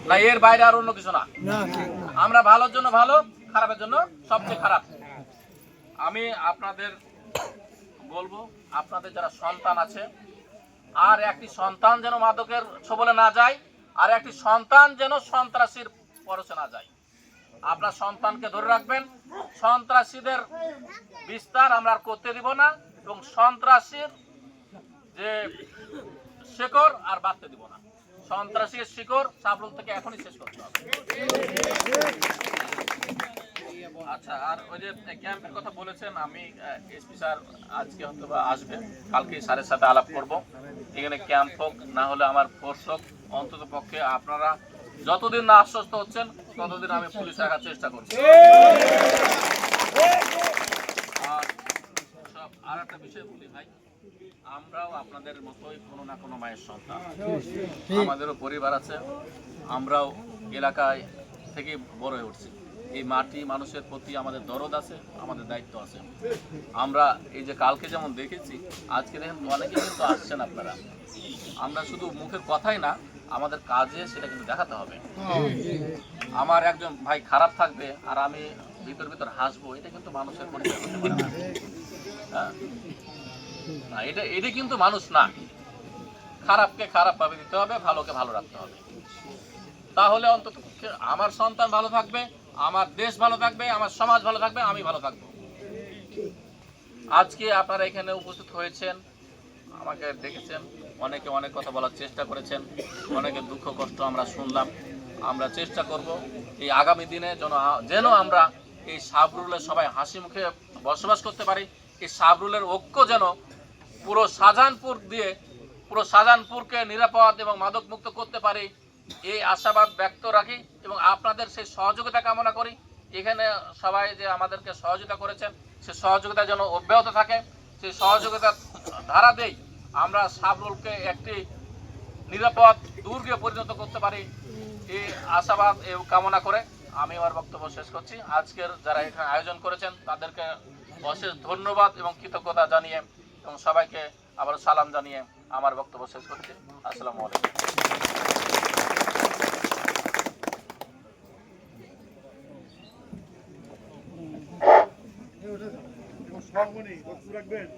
না এর বাইরে আর অন্য কিছু না। আমরা ভালোর জন্য ভালো, খারাপের জন্য সবচেয়ে খারাপ। আমি আপনাদের বলবো, আপনাদের যারা সন্তান আছে, আর একটি সন্তান যেন মাদকের ছোবলে না যায়, আর একটি সন্তান যেন সন্ত্রাসীর পরশে না যায়। আপনার সন্তানকে ধরে রাখবেন, সন্ত্রাসীদের বিস্তার আমরা আর করতে দিব না, এবং সন্ত্রাসীর যে শিকড় আর বাঁধতে দিব না। সন্ত্রাসীর শিকড় সাবরুল থেকে এখনই শেষ করতে হবে। আচ্ছা, আর ওই যে ক্যাম্পের কথা বলেছেন, আমি এসপি স্যার আজকে হয়তো বা আসবে, কালকে স্যারের সাথে আলাপ করব। এখানে ক্যাম্প হোক না হলে আমার ফোর্স হোক, অন্তত পক্ষে আপনারা যতদিন না আশ্বস্ত হচ্ছেন ততদিন আমি পুলিশ রাখার চেষ্টা করছি। আর একটা বিষয় বলি ভাই, আমরাও আপনাদের মতোই কোনো না কোনো মায়ের সন্তান, আমাদেরও পরিবার আছে, আমরাও এলাকায় থেকে বড় হয়ে উঠছি। এই মাটি মানুষের প্রতি আমাদের দরদ আছে, আমাদের দায়িত্ব আছে। আমরা এই যে কালকে যেমন দেখেছি, আজকে দেখেন অনেকে কিন্তু আসছেন আপনারা। আমরা শুধু মুখের কথাই না, আমাদের কাজে সেটা কিন্তু দেখাতে হবে। আমার একজন ভাই খারাপ থাকবে আর আমি ভিতর ভিতর হাসবো, এটা কিন্তু মানুষের পরিচয় হতে পারে না। হ্যাঁ, না এটা কিন্তু মানুষ না। খারাপকে খারাপ ভাবে দিতে হবে, ভালোকে ভালো রাখতে হবে। তাহলে অন্তত আমার সন্তান ভালো থাকবে, আমার দেশ ভালো থাকবে, আমার সমাজ ভালো থাকবে, আমি ভালো থাকবো। আজকে আপনারা এখানে উপস্থিত হয়েছেন, আমাকে দেখেছেন, অনেকে অনেক কথা বলার চেষ্টা করেছেন, অনেকে দুঃখ কষ্ট আমরা শুনলাম। আমরা চেষ্টা করব এই আগামী দিনে যেন আমরা এই সাবরুলের সবাই হাসি মুখে বসবাস করতে পারি। এই সাবরুলের ঐক্য যেন পুরো শাহজাহানপুরকে নিরাপদ এবং মাদক মুক্ত করতে পারি, এই আশাবাদ ব্যক্ত রাখি এবং আপনাদের সেই সহযোগিতা কামনা করি। এখানে সবাই যে আমাদেরকে সহযোগিতা করেছেন, সে সহযোগিতা যেন অব্যাহত থাকে, সেই সহযোগিতার ধারা দেই আমরা সাবরুলকে একটি নিরাপদ দুর্গে পরিণত করতে পারি, এই আশাবাদ এই কামনা করে আমি আমার বক্তব্য শেষ করছি। আজকের যারা এখানে আয়োজন করেছেন তাদেরকে অশেষ ধন্যবাদ এবং কৃতজ্ঞতা জানিয়ে এবং সবাইকে আবার সালাম জানিয়ে আমার বক্তব্য শেষ করছি। আসসালামু আলাইকুম। রাখবেন।